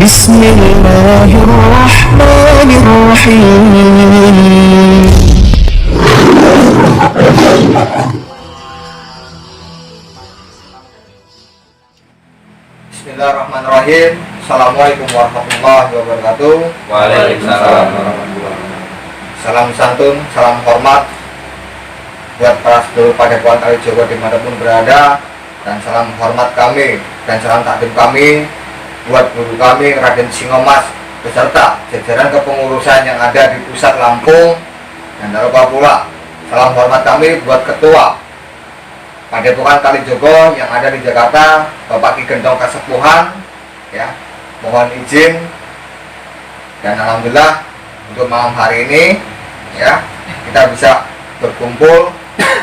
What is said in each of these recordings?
بسم الله الرحمن الرحيم. Bismillahirrahmanirrahim. Assalamualaikum warahmatullahi wabarakatuh. Waalaikumsalam warahmatullahi wabarakatuh. Salam santun, salam hormat buat para seluruh Padepokan Kalijogo dimanapun berada, dan salam hormat kami dan salam takdim kami buat guru kami Raden Singomas beserta jajaran kepengurusan yang ada di pusat Lampung, dan tak lupa pula salam hormat kami buat ketua Padepokan Kalijogo yang ada di Jakarta, Bapak Ki Gendong Kasepuhan, ya, mohon izin. Dan alhamdulillah untuk malam hari ini, ya, kita bisa berkumpul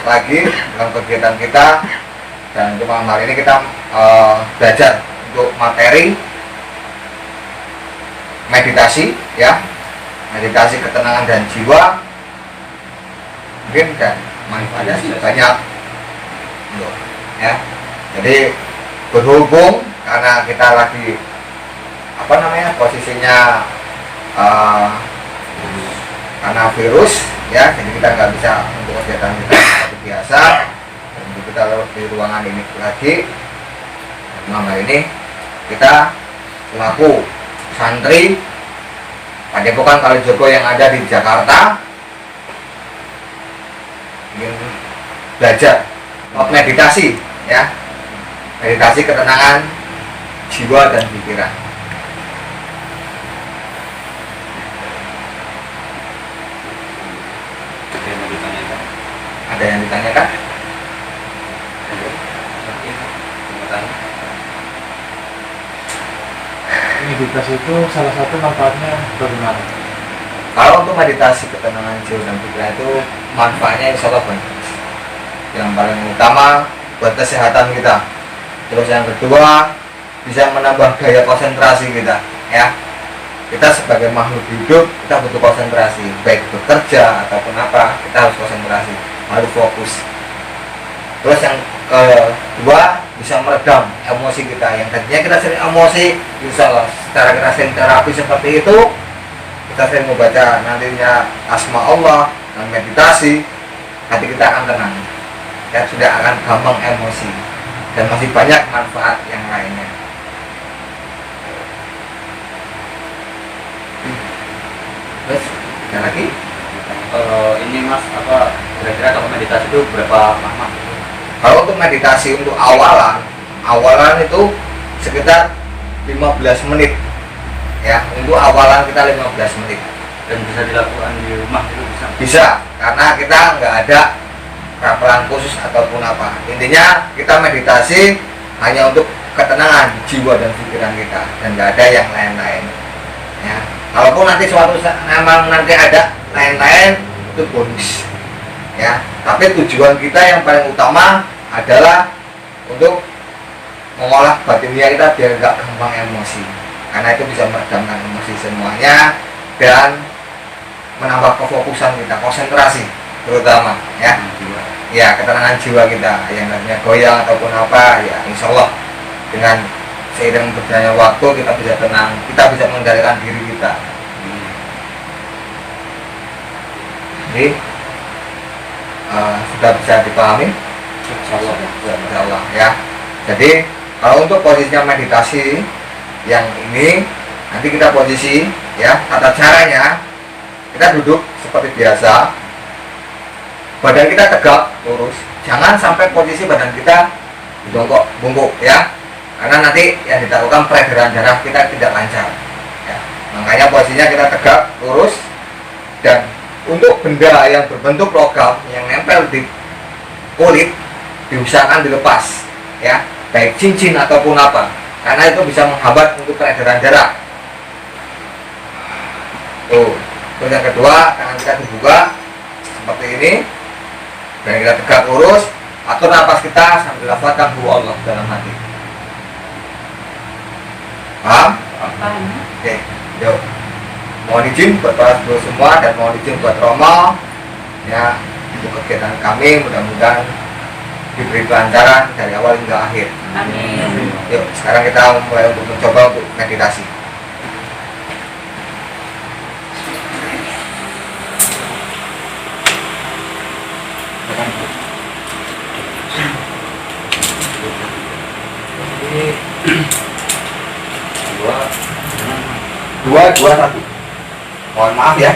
lagi dalam kegiatan kita. Dan untuk malam hari ini kita belajar untuk materi meditasi, ya, meditasi ketenangan dan jiwa. Mungkin dan manfaatnya sih banyak, ya. Jadi berhubung karena kita lagi posisinya karena virus, ya, jadi kita nggak bisa untuk kegiatan kita seperti biasa. Dan untuk kita di ruangan ini lagi, malam hari ini kita selaku santri Padepokan Kalijogo yang ada di Jakarta ingin belajar meditasi, ya, meditasi ketenangan jiwa dan pikiran. Ada yang ditanyakan? Meditasi itu salah satu manfaatnya bagaimana? Kalau untuk meditasi ketenangan jiwa dan pikiran itu manfaatnya insya Allah banyak. Yang paling utama buat kesehatan kita. Terus yang kedua bisa menambah daya konsentrasi kita, ya. Kita sebagai makhluk hidup kita butuh konsentrasi, baik bekerja ataupun apa, kita harus konsentrasi, harus fokus. Terus yang kedua bisa meredam emosi kita. Yang tadinya kita sering emosi, insya Allah secara kita sering terapi seperti itu, kita sering membaca nantinya asma Allah dan meditasi, hati kita akan tenang, ya, sudah akan gampang emosi, dan masih banyak manfaat yang lainnya. Terus ada lagi? Ini Mas, kira-kira kalau meditasi itu berapa lama? Kalau untuk meditasi untuk awalan itu sekitar 15 menit, ya, untuk awalan kita 15 menit. Dan bisa dilakukan di rumah itu bisa? Bisa, karena kita nggak ada rapelan khusus ataupun apa. Intinya kita meditasi hanya untuk ketenangan jiwa dan pikiran kita, dan nggak ada yang lain-lain, ya. Kalaupun nanti suatu memang nanti ada lain-lain, itu bonus, ya. Tapi tujuan kita yang paling utama adalah untuk mengolah batinnya kita biar nggak gampang emosi, karena itu bisa meredamkan emosi semuanya dan menambah kefokusan kita, konsentrasi terutama, ya. Ya, ketenangan jiwa kita yang namanya goyang ataupun apa, ya, insya Allah dengan seiring berjalannya waktu kita bisa tenang, kita bisa mengendalikan diri kita. Jadi sudah bisa dipahami? Insya Allah, ya. Jadi kalau untuk posisinya meditasi yang ini, nanti kita posisi, ya, tata caranya kita duduk seperti biasa, badan kita tegak lurus, jangan sampai posisi badan kita bungkuk, ya, karena nanti yang dilakukan peredaran darah kita tidak lancar, ya. Makanya posisinya kita tegak lurus, dan untuk benda yang berbentuk logam yang nempel di kulit diusahakan dilepas, ya, baik cincin ataupun apa, karena itu bisa menghambat untuk peredaran darah. Terus yang kedua, tangan kita dibuka seperti ini, dan kita tegak lurus, atur napas kita sambil lafazkan hu Allah dalam hati. Paham? Oke, yuk. Mohon izin buat para seluruh semua, dan mohon izin buat Romo, ya, untuk kegiatan kami mudah-mudahan diberi kelancaran dari awal hingga akhir. Amin. Yuk, sekarang kita mulai untuk mencoba untuk meditasi. 221. Mohon maaf ya.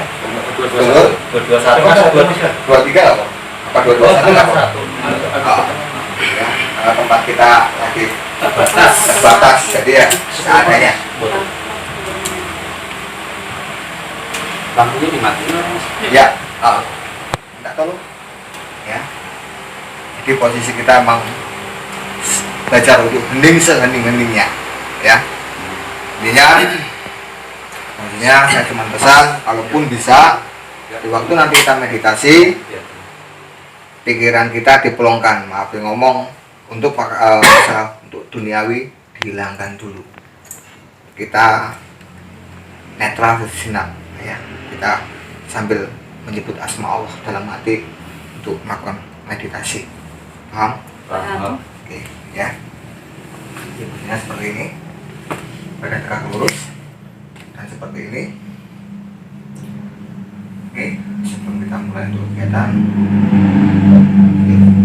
221 23 nggak kok? Apa 221 nggak kok? Ya, karena tempat kita lagi terbatas, jadi ya seadanya. Lampunya dimatiin Mas. Ya, minta tolong. Ya. Jadi posisi kita emang belajar untuk hening sehening-heningnya, ya. Intinya, maksudnya saya cuma pesan, kalaupun bisa, di waktu nanti kita meditasi, pikiran kita dipelongkan, maaf ngomong, untuk masalah untuk duniawi dihilangkan dulu. Kita netral sejenak, ya. Kita sambil menyebut asma Allah dalam hati untuk melakukan meditasi. Paham? Paham. Oke, ya. Ibunya seperti ini, badan tegak lurus, dan seperti ini. Oke, sebelum kita mulai untuk kegiatan,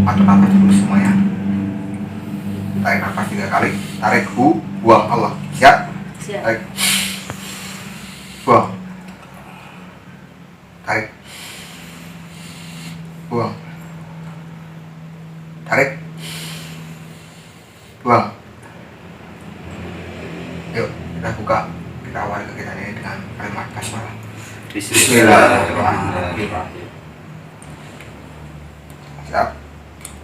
atur nafas dulu semuanya. Tarik nafas 3 kali, tarik buang Allah. Siap? Siap. Tarik, buang, tarik, buang, tarik, buang. Yuk kita buka, kita awali kegiatan ini dengan kalimat basmalah. Bismillahirrahmanirrahim. Siap.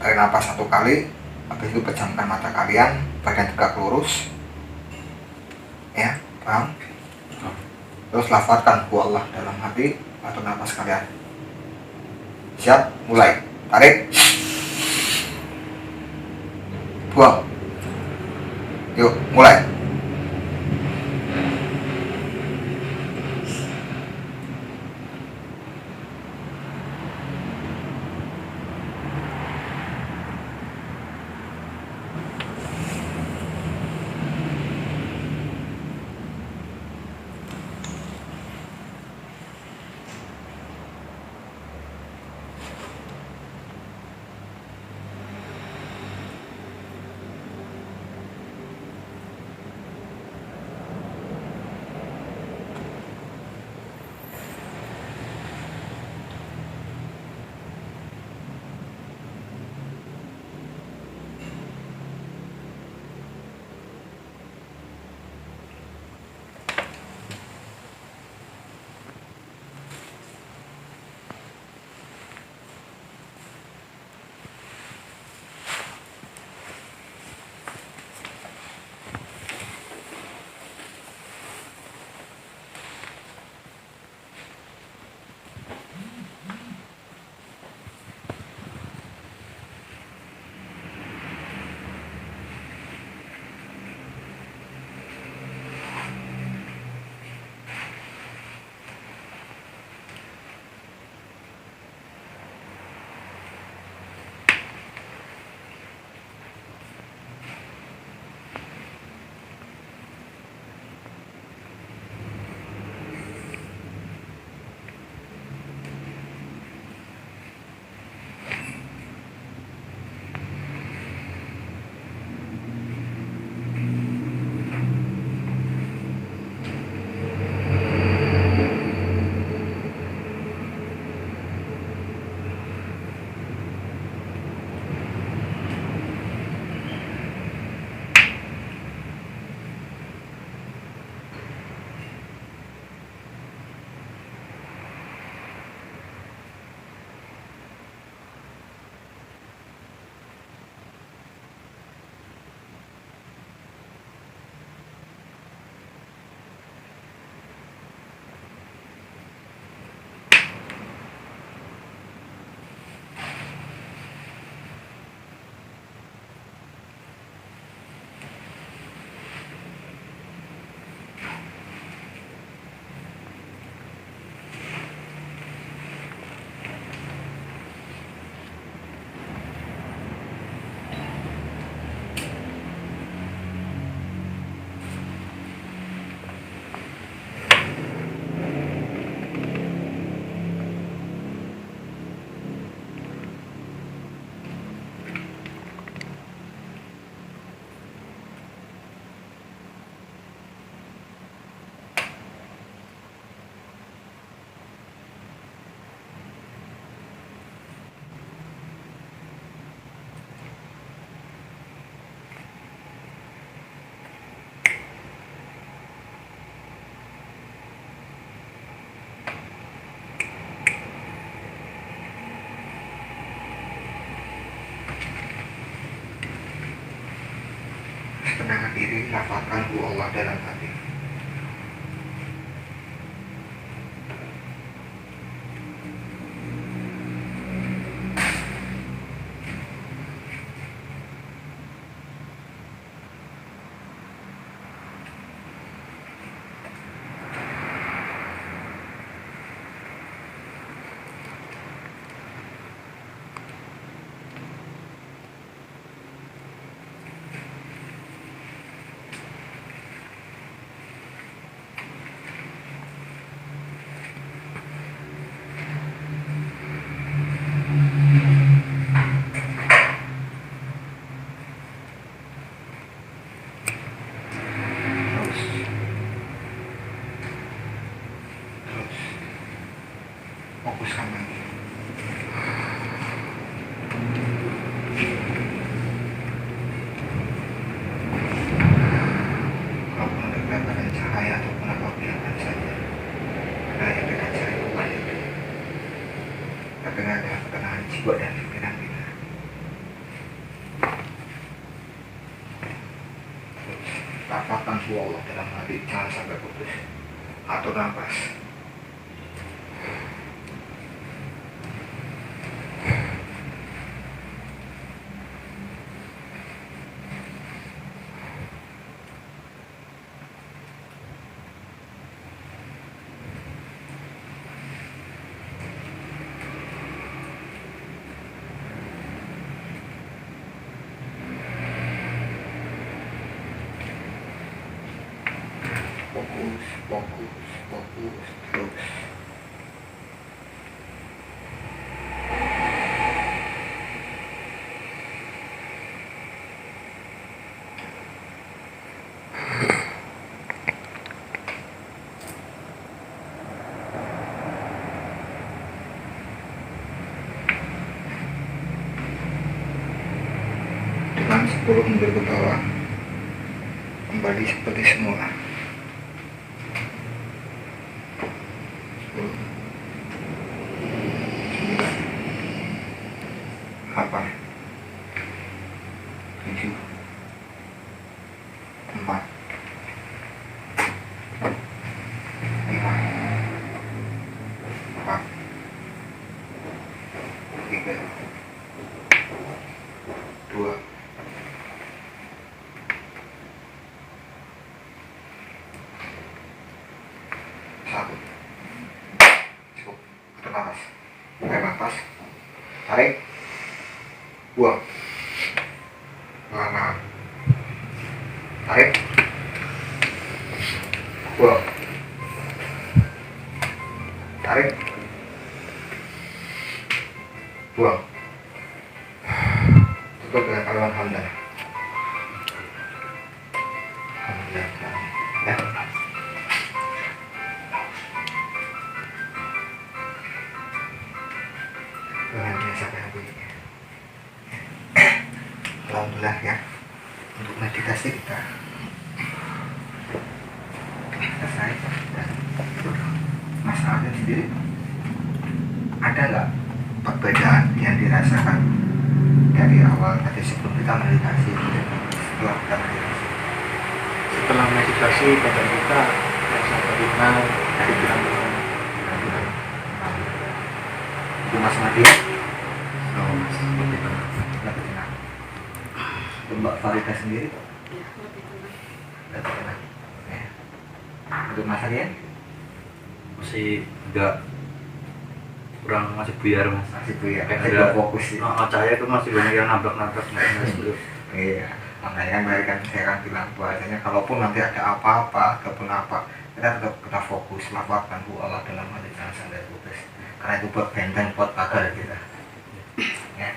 Tarik nafas 1 kali, habis itu pejamkan mata kalian, badan tegak lurus, ya, paham? Terus lafazkan bu Allah dalam hati atau nafas kalian. Siap, mulai. Tarik, buang. Yuk, mulai. akhiri lafazkan Allah dalam hati. Fokuskan lagi. Kalaupun ada kelihatan cahaya ataupun apa biarkan saja. Karena yang dekat cahaya Allah itu. Tapi nggak ada ketenangan jiwa dan pikiran kita. Lafazkan Allah dalam hati, jangan sampai putus. Atur nafas. Fokus terus. Dengan 10 mundur ke bawah, kembali seperti semula. 8 7 4 5 4 3 2 1. Cukup. Atur nafas. Tarik nafas. Tarik. Buang. Pelan-pelan. Tarik. Buang. Tarik. Buang. Tutup dengan kalimat hamdalah. Alhamdulillah. Ya. Tuhan biasa kayak begini. Alhamdulillah ya, untuk meditasi kita selesai. Dan Mas Alvin sendiri, ada nggak perbedaan yang dirasakan dari awal tadi sebelum kita meditasi, setelah kita meditasi? Setelah meditasi badan kita rasa ringan, pikiran Itu Mas Madi, lebih tenang. Untuk Mbak Farida sendiri, lebih tenang. Ya. Untuk Mas Aryan, Masih enggak, kurang, masih buyar mas. masih tuh ya, Kayak masih ada fokus sih. cahaya itu masih banyak yang nabrak-nabrak. Iya, makanya kan saya kan bilang bahasanya kalaupun nanti ada apa-apa ataupun apa, kita fokus lafazkan Allah dalam hati, jangan sampai putus. Karena itu buat benteng, buat pagar kita. Ya.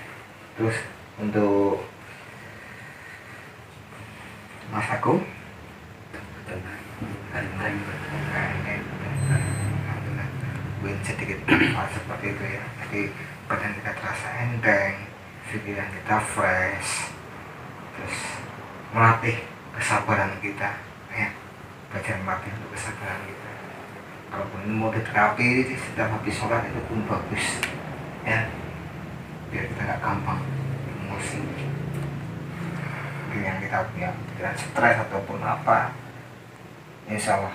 Terus untuk Mas Agung, alhamdulillah, gue sedikit seperti itu ya. Jadi badan kita terasa enteng, pikiran kita fresh, terus melatih kesabaran kita, ya, belajar melatih untuk kesabaran kita. Kalaupun ini mau terapi, setiap habis sholat itu pun bagus, ya, biar kita nggak gampang emosi. mungkin yang kita punya pikiran stres ataupun apa, insya Allah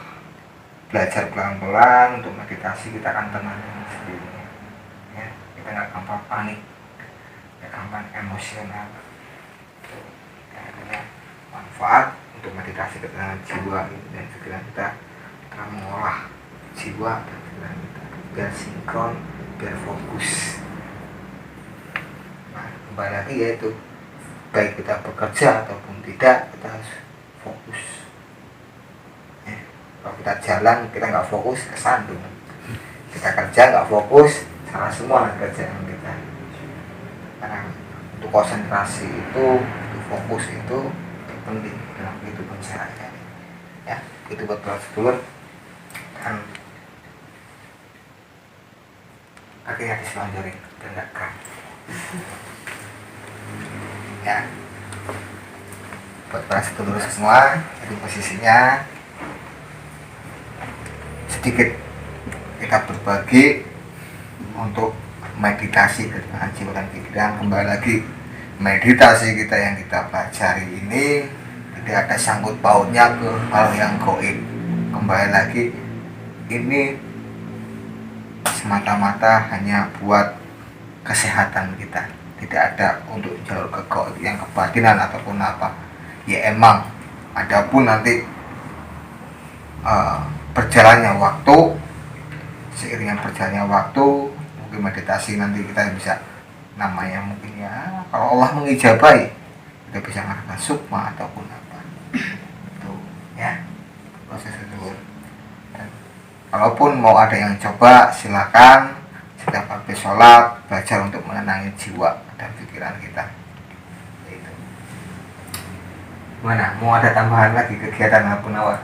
belajar pelan-pelan untuk meditasi kita akan tenang sendirinya ya, kita nggak gampang panik, nggak gampang emosional. Ya, manfaat untuk meditasi ketenangan jiwa dan pikiran kita mengolah jiwa dan pikiran kita biar sinkron, biar fokus. Nah, kembali lagi yaitu baik kita bekerja ataupun tidak, kita harus fokus ya. Kalau kita jalan kita nggak fokus, kesandung. Kita kerja nggak fokus, salah semua kerjaan kita. Karena untuk konsentrasi itu, untuk fokus itu penting dalam kehidupan sehari-hari ya. Itu buat prosedur dan akhirnya diselonjorin dan nggak kram ya. Buat para sedulur semua, jadi posisinya sedikit kita berbagi untuk meditasi ketenangan jiwa dan pikiran. Kembali lagi, meditasi kita yang kita pelajari ini tidak ada sangkut pautnya ke hal yang gaib. Kembali lagi, ini semata-mata hanya buat kesehatan kita, tidak ada untuk jalur ke gaib yang kebatinan ataupun apa ya. Emang adapun nanti berjalannya waktu, seiringnya berjalannya waktu mungkin meditasi nanti kita bisa namanya mungkin ya, kalau Allah mengijabahi kita bisa mengatakan sukma ataupun apa itu ya, proses itu. Dan kalaupun mau ada yang coba silakan, setiap habis sholat belajar untuk menenangi jiwa dan pikiran kita itu. Mana mau ada tambahan lagi kegiatan apa nawar?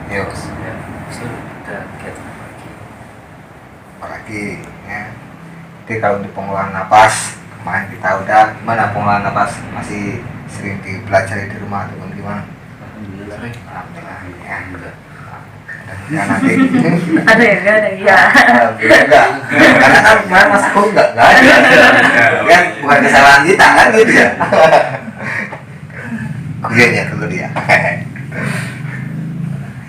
Yuk apalagi ya. Jadi kalau untuk pengolahan napas kemarin kita udah gimana pengolahan napas, masih sering dipelajari di rumah ataupun gimana? Alhamdulillah ya. Dan nanti ada ya, nggak ada ya. alhamdulillah enggak, karena kan kemarin mas aku enggak ada kan, bukan kesalahan kita kan gitu ya. Kemudian ya dulu dia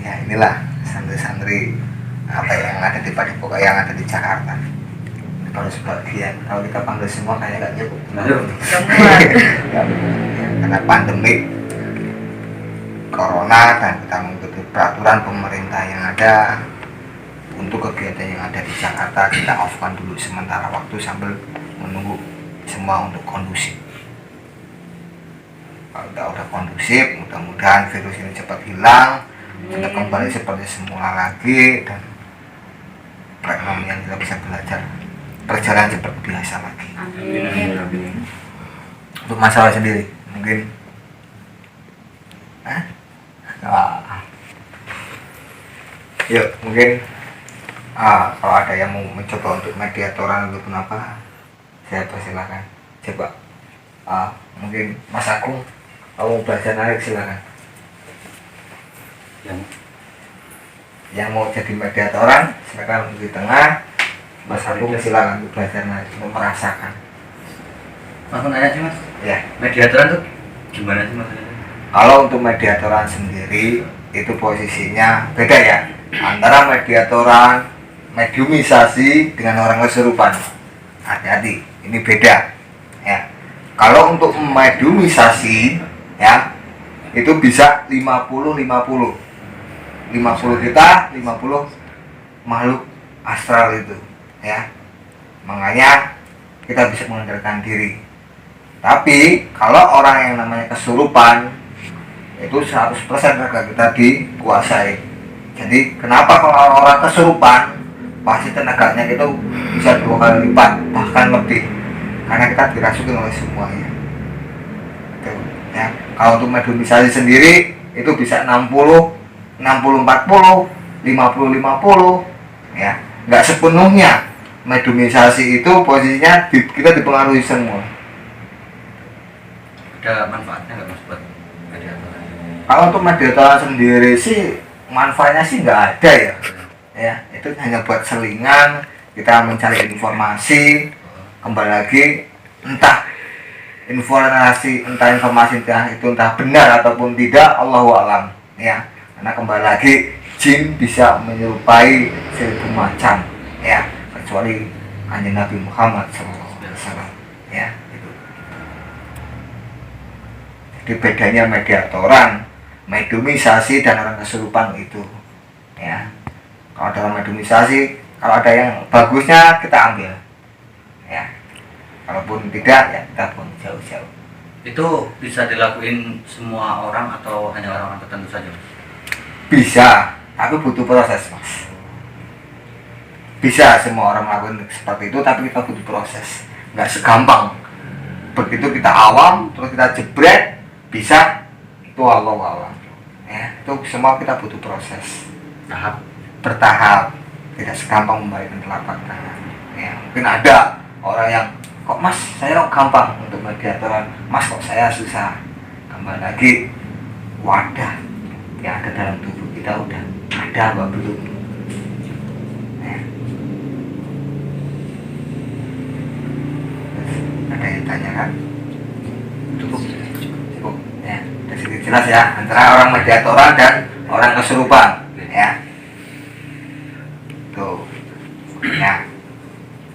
ya, inilah santri-santri apa yang ada di Padepokan yang ada di Jakarta. Baru sebagian, kalau kita panggil semua kayaknya nggak cukup. Karena pandemi corona dan kita mengikuti peraturan pemerintah yang ada, untuk kegiatan yang ada di Jakarta kita off-kan dulu sementara waktu sambil menunggu semua untuk kondusif. Kalau udah kondusif, mudah-mudahan virus ini cepat hilang, kita kembali seperti semula lagi dan perekonomian kita bisa belajar berjalan seperti biasa lagi. Amin. Untuk masalah sendiri mungkin yuk mungkin kalau ada yang mau mencoba untuk mediatoran ataupun apa, saya persilakan. Coba mungkin Mas Agung mau belajar narik silakan. Yang mau jadi mediatoran silakan di tengah. Mas Agung silakan untuk belajar narik, untuk merasakan. Langsung nanya sih mas, Ya, mediatoran tuh gimana sih maksudnya? kalau untuk mediatoran sendiri itu posisinya beda ya, antara mediatoran, mediumisasi dengan orang kesurupan. Hati-hati, ini beda ya. Kalau untuk mediumisasi ya, itu bisa 50-50 kita, 50 makhluk astral itu ya. Makanya kita bisa mengendalikan diri. Tapi kalau orang yang namanya kesurupan itu 100% raga kita dikuasai. Jadi kenapa kalau orang kesurupan pasti tenaganya itu bisa 2 kali lipat bahkan lebih, karena kita dirasukin oleh semuanya. Gitu, ya. Kalau untuk mediumisasi sendiri itu bisa 60-40, 50-50 ya. Nggak sepenuhnya mediumisasi itu posisinya kita dipengaruhi semua. Ada manfaatnya nggak mas buat mediatoran? Kalau untuk mediatoran sendiri sih manfaatnya sih nggak ada ya. Ya, itu hanya buat selingan, kita mencari informasi. Kembali lagi entah informasi itu entah benar ataupun tidak, Allahu a'lam ya. Karena kembali lagi jin bisa menyerupai 1000 macam ya, kecuali Kanjeng Nabi Muhammad SAW ya itu. Jadi bedanya mediatoran, mediumisasi dan orang kesurupan itu ya. Kalau dalam mediumisasi, kalau ada yang bagusnya kita ambil ya, kalaupun tidak ya kita buang jauh-jauh. Itu bisa dilakuin semua orang atau hanya orang-orang tertentu saja? Bisa, tapi butuh proses mas. Bisa semua orang melakukan seperti itu, tapi kita butuh proses. Nggak segampang begitu kita awam terus kita jebret bisa, itu Allahu a'lam ya. Itu semua kita butuh proses bertahap, tidak segampang membalikkan telapak tangan ya. Mungkin ada orang yang, kok mas saya kok gampang untuk mediatoran, mas kok saya susah. Kembali lagi wadah yang ada dalam tubuh kita udah ada apa belum ya. Ada yang tanya kan? Cukup ya, dari sini jelas ya antara orang mediatoran dan orang kesurupan ya. Tuh ya,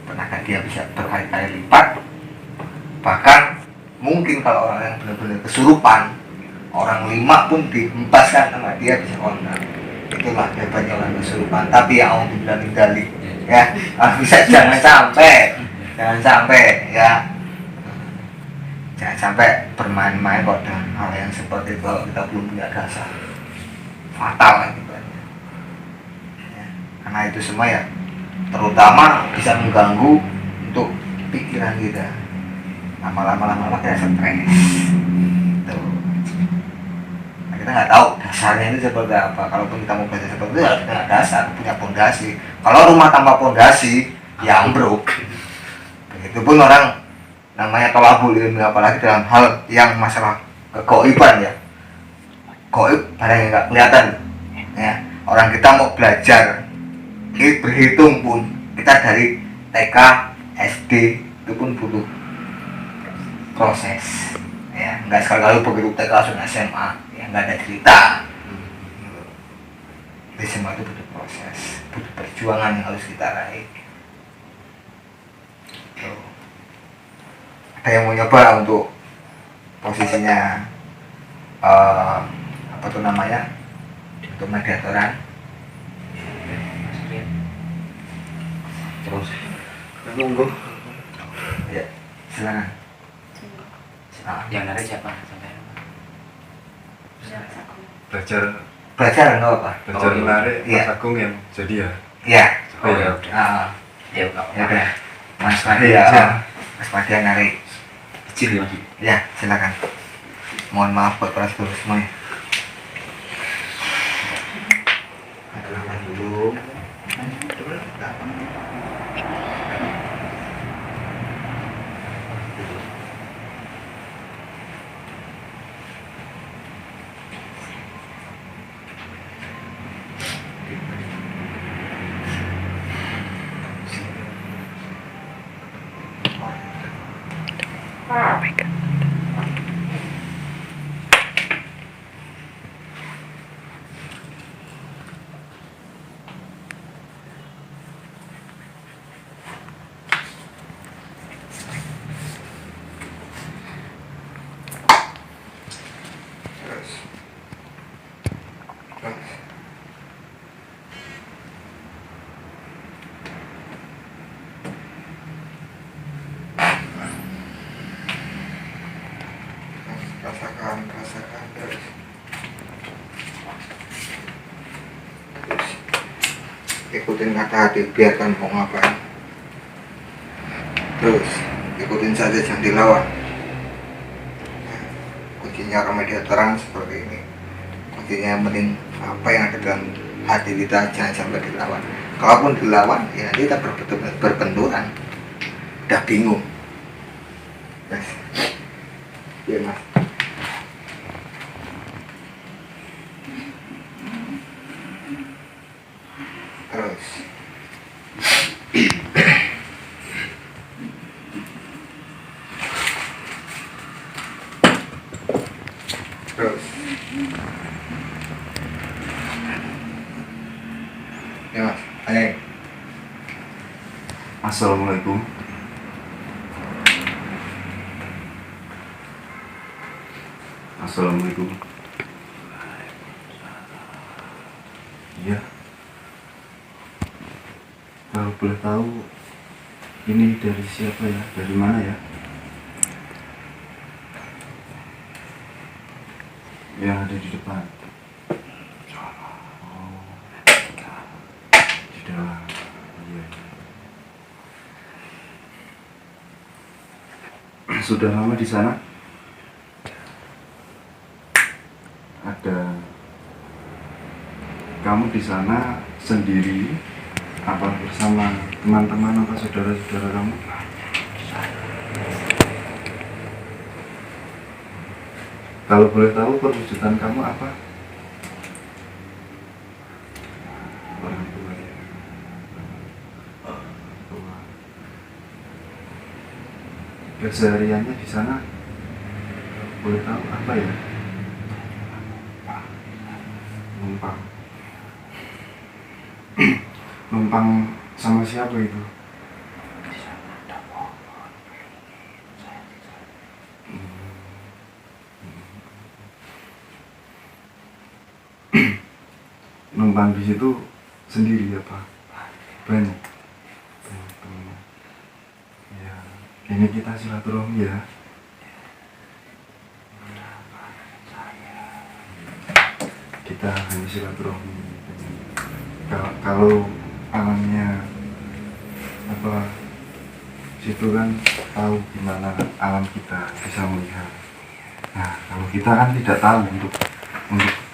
tenaga dia bisa berkali-kali lipat. Bahkan mungkin kalau orang yang benar-benar kesurupan, orang 5 pun dihempaskan sama dia bisa kontak. Itulah hebatnya orang kesurupan. Tapi yang Allah bilang dalik ya, bisa jangan sampai ya, jangan sampai bermain-main kok dengan hal yang seperti itu kalau kita belum punya dasar. Fatal gitu ya. Karena itu semua ya terutama bisa mengganggu untuk pikiran kita. Lama-lama kita stres. Tuh. Nah, kita nggak tahu dasarnya itu seperti apa. Kalaupun kita mau belajar seperti itu, harus punya dasar, punya pondasi. Kalau rumah tanpa pondasi, ya ambruk. Begitupun orang namanya tolabul ilmi, apalagi dalam hal yang masalah kegoiban ya. Goib barang yang nggak kelihatan. Ya, orang kita mau belajar berhitung pun kita dari TK, SD itu pun butuh proses ya, nggak sekali-kali begitu TK langsung SMA ya, nggak ada cerita. Jadi semua itu butuh proses, butuh perjuangan yang harus kita raih. Tuh. Ada yang mau nyoba untuk posisinya apa tuh namanya, untuk mediatoran? Terus nunggu ya, silakan. Yang narik siapa? Belajar enggak apa? Belajar menarik iya. Mas Agung yang jadi ya. Iya. Oh ya udah. Ya udah. Mas Padi ya. Mas Padi yang narik. Kecil ya. Ya, silakan. Mohon maaf buat para saudara semuanya. Dulu. Rasakan terus ikutin kata hati, biarkan mau ngapain terus ikutin saja, jangan dilawan. Kuncinya mediatoran seperti ini, kuncinya yang penting apa yang ada dalam hati kita jangan sampai dilawan. Kalaupun dilawan ya nanti kita berbenturan, udah bingung. Yes. Ya mas. Terus Assalamualaikum. Assalamualaikum. Iya. Kalau boleh tahu ini dari siapa ya? Dari mana ya? Yang ada di depan. Oh. Di dalam. Iya. Sudah lama di sana? Ada. Kamu di sana sendiri apa bersama teman-teman atau saudara-saudara kamu? Kalau boleh tahu perwujudan kamu apa? Orang tua ya. Tua. Kesehariannya di sana boleh tahu apa ya? Numpang. Numpang sama siapa itu? Numpang di situ sendiri apa? Banyak. Banyak. Ya, ini kita silaturahmi ya. Kita hanya silaturahmi. Kalau alamnya apa, situ kan tahu gimana alam kita bisa melihat. Nah, kalau kita kan tidak tahu untuk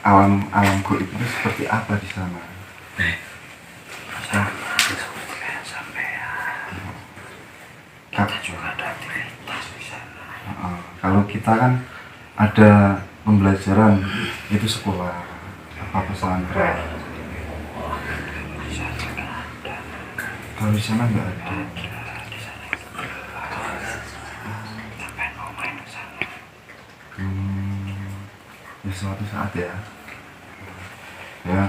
alam goib itu seperti apa di sana. Kita juga ada aktivitas di sana. Kalau kita kan ada pembelajaran itu sekolah apa pesantren. Kalau di sana nggak ada. Ya suatu saat ya. Ya,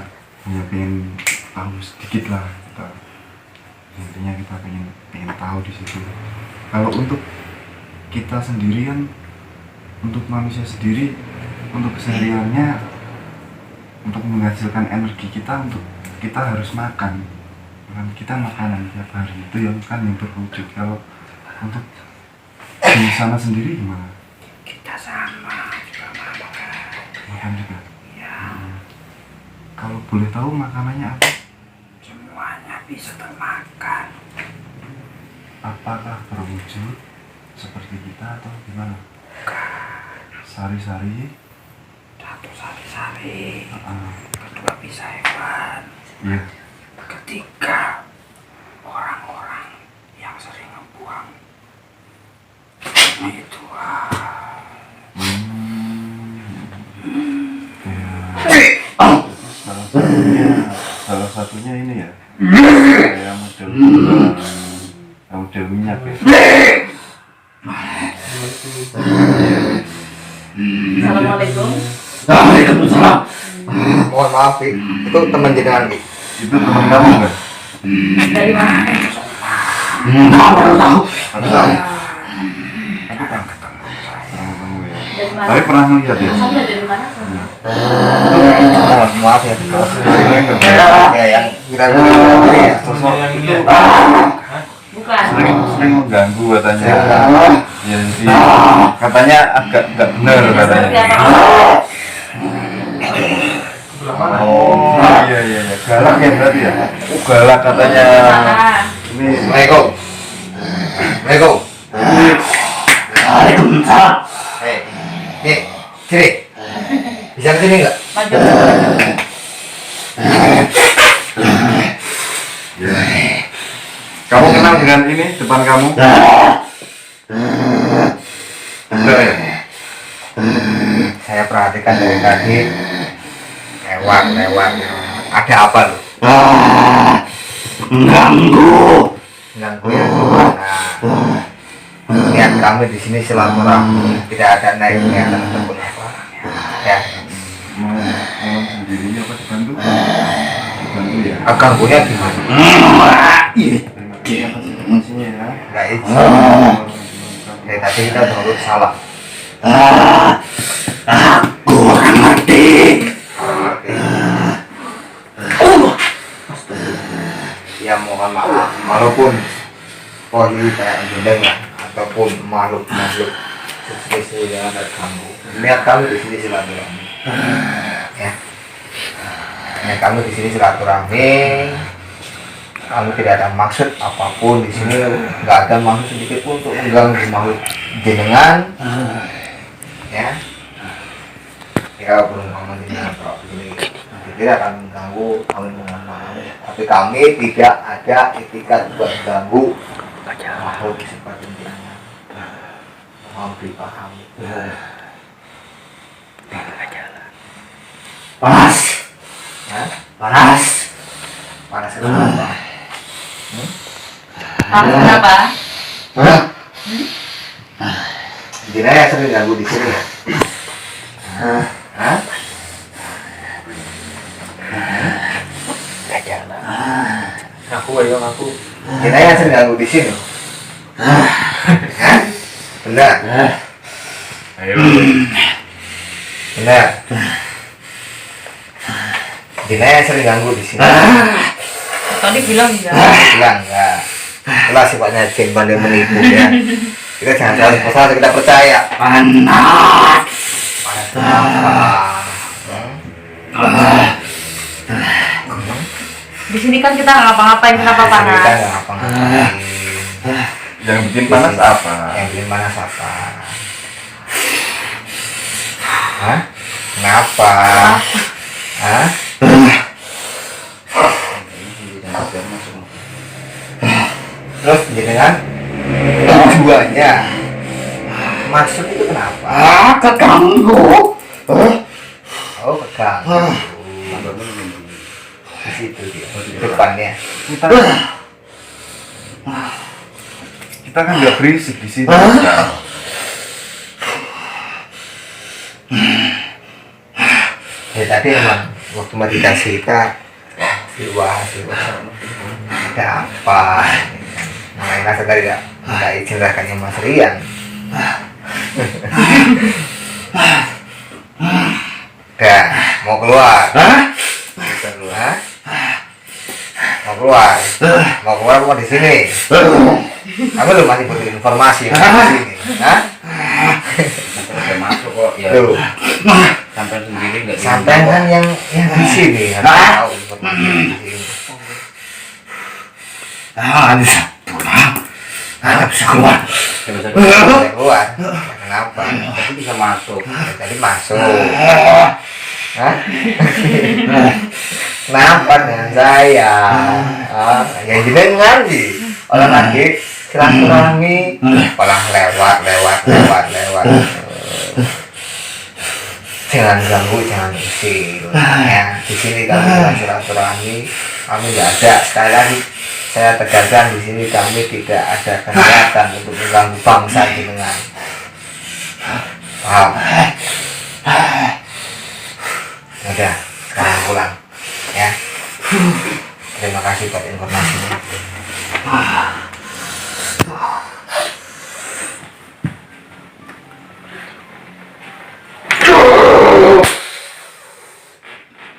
hanya pengen tahu sedikit lah kita. Intinya kita pengen tahu di situ. Kalau untuk kita sendiri kan, untuk manusia sendiri, untuk kesehariannya, untuk menghasilkan energi kita, untuk kita harus makan. Kita makanan tiap hari itu yang kan yang berwujud. Kalau untuk di sana sendiri gimana? Kita sama juga Makan juga. Ya. Kalau boleh tahu makanannya apa? semuanya bisa termakan. Apakah berwujud seperti kita atau gimana? Sari-sari. Satu sari-sari, kedua bisa hewan, Iya. ketiga orang-orang yang sering ngebuang itu Salah satunya ini ya. Kayak model minyak ya. Assalamualaikum. Waalaikumsalam. Mohon maaf, Ki. Itu teman jenengan, Ki. Itu teman kamu nggak? Dari mana? Baru tahu. Ada tahu? Teman kamu ya. Dari mana? Tapi pernah ngeliat ya? Asalnya dari mana? Mohon maaf ya. Ya, yang kira-kira ya. Sosok itu Bukan. sering mengganggu katanya. Ya sih. Katanya agak nggak benar katanya. Seperti apa? Oh iya. Galak ya berarti ya? Galak katanya. Ini Assalamualaikum. Assalamualaikum. Waalaikumsalam. Nih, sini. Bisa kesini nggak? Maju. ya. Kamu kenal dengan ini depan kamu? Enggak ya? Saya perhatikan dari tadi lewat. Ada apa lu? Ganggu ya gimana? Niat kami di sini silaturahmi, tidak ada naiknya ataupun apa. Ya, Mau sendiri apa dibantu? Dibantu ya? ganggunya gimana? Maksudnya ya. Nggak izin. Dari tadi kita udah salah. Aku orang ngerti. Ya mohon maaf, walaupun poli kayak jenengan ataupun makhluk sejenis yang terganggu. Niat kami di sini silaturahmi. Ya. Niat kami di sini silaturahmi. Kami tidak ada maksud apapun di sini, nggak ada maksud sedikit pun untuk mengganggu makhluk jenengan. Ya. Ya belum kami tidak ini tidak akan mengganggu, kami mohon maaf. Tapi kami tidak ada etikat buat ganggu makhluk seperti ini. Mohon dipahami. Panas. Ya? Panas. Panas kenapa? Panas kenapa? Jenengan sering ganggu di sini ya? Hah? Ngaku ayo ngaku. Jenengan sering ganggu di sini. Hah? Benar. Ayo. Benar. Jenengan sering ganggu di sini. Tadi bilang enggak. Bilang enggak. Itulah sifatnya jin pandai menipu ya. Kita jangan terlalu percaya, kita percaya. Panas. Panas kenapa? Di sini kan kita nggak ngapa-ngapain, kenapa Kita panas? nggak ngapa-ngapain. Yang bikin panas apa? Yang bikin panas apa? Hah? Kenapa? Hah? Terus jenengan tujuannya maksud itu kenapa? Keganggu. Oh keganggu. Di situ dia, di depannya. Kita kan nggak berisik di sini. Kan? Ya tadi emang waktu meditasi kita siwa ada apa? Nah, saya tadi nggak izin rakannya Mas Rian. Udah, mau keluar. Kita keluar. Mau keluar. Mau di sini. Kamu lu masih butuh informasi yang di sini. Hah? Udah masuk kok ya. Tuh. Sampai sendiri nggak Sampai kan yang di sini harus tahu informasi yang di sini. Bisa keluar. Boleh keluar. Kenapa? Tapi bisa masuk. Ya, tadi masuk. Hah? Kenapa dengan saya? Ya jenengan sih. Orang lagi silaturahmi, malah lewat. Jangan ganggu, jangan usil. Ya, di sini kami silaturahmi, kami tidak ada. Sekali lagi saya tegaskan di sini kami tidak ada kegiatan untuk mengganggu bangsa jenengan. Paham? Udah, sekarang pulang. Ya. Terima kasih buat informasinya.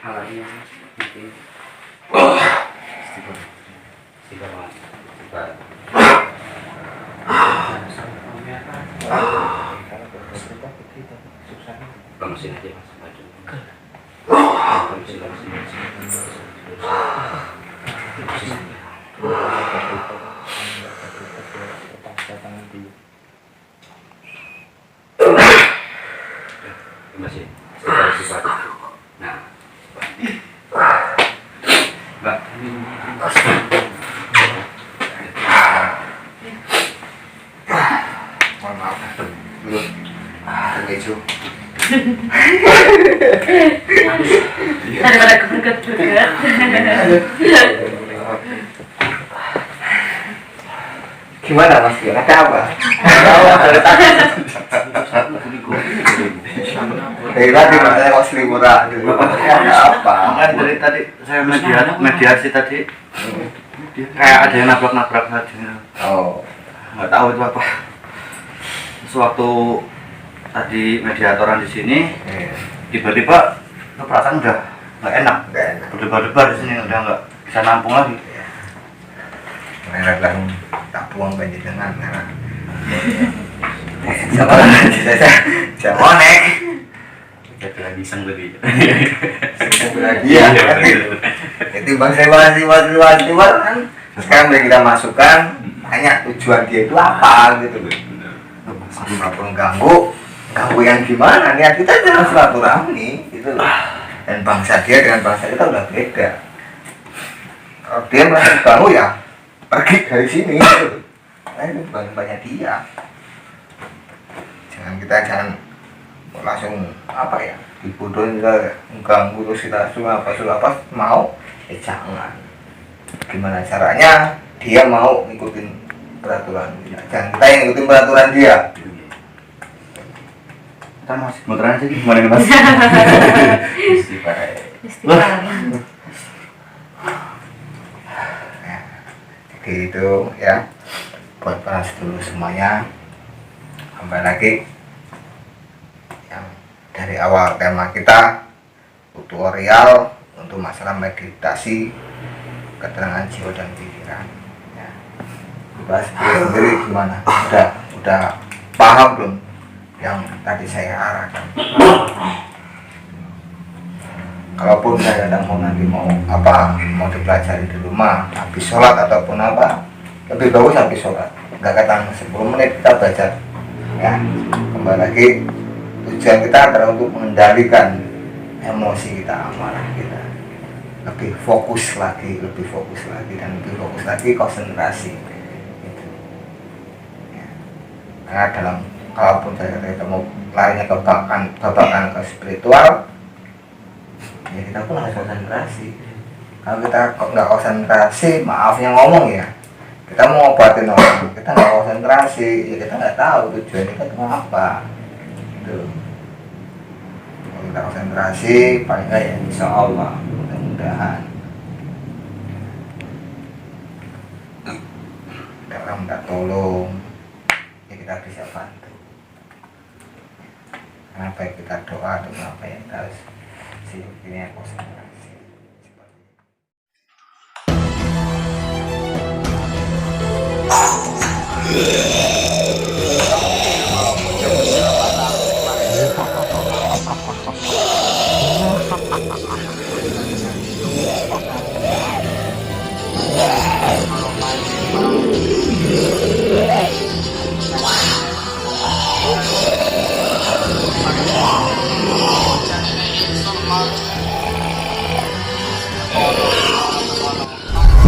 Alatnya mungkin. Tiga mas. Lemesin aja mas. Masih sifat. Nah, Mbak, Mohon maaf. Dulu. Keju. Daripada keberget-berget. Gimana Mas? Ada apa? Dari tadi katanya kok selimuran dulu. Ada apa? Makanya dari tadi saya mediasi tadi dia kayak ada yang nabrak saja. Oh, Nggak tahu itu apa. Sewaktu tadi mediatoran di sini, iya. tiba-tiba itu perasaan udah nggak enak. Nggak enak. Berdebar-debar di sini udah nggak bisa nampung lagi. Mereka bilang tak buang panjenengan karena siapa nek Jadi lagi iseng tadi. iya kan itu bang sewa kan sekarang udah kita masukkan hanya tujuan dia itu apa gitu loh. Walaupun ganggu yang gimana, niat kita jangan silaturahmi gitu loh. Dan bangsa dia dengan bangsa kita udah beda. Kalau dia merasa ganggu ya pergi dari sini gitu loh. Nah itu banyak dia. Jangan langsung apa ya dibodohin ganggu terus kita suruh apa mau jangan. Gimana caranya dia mau ngikutin peraturan kita, jangan kita yang ngikutin peraturan dia. Kita masih muteran aja gimana nih mas? Istiqlal. Jadi itu ya buat para sedulur semuanya, kembali lagi yang dari awal tema kita tutorial untuk masalah meditasi ketenangan jiwa dan pikiran ya. Bahas sendiri gimana? Udah paham belum yang tadi saya arahkan? Kalaupun saya mau nanti mau dipelajari di rumah habis sholat ataupun apa, lebih bagus habis sholat, nggak kata 10 menit kita belajar ya. Kembali lagi tujuan kita adalah untuk mengendalikan emosi kita, amarah kita, lebih fokus lagi dan lebih fokus lagi konsentrasi gitu. Ya. Karena dalam kalaupun kita mau larinya ke babakan ke spiritual, ya kita pun harus konsentrasi. Kalau kita nggak konsentrasi, maafnya ngomong ya, kita mau ngobatin orang, kita nggak konsentrasi, ya kita nggak tahu tujuan kita itu apa. Gitu. Kalau kita konsentrasi, paling nggak ya insya Allah, mudah-mudahan orang minta tolong, ya kita bisa bantu. Kenapa kita doa atau apa yang kita harus ini yang konsentrasi.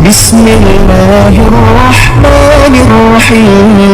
بسم الله الرحمن الرحيم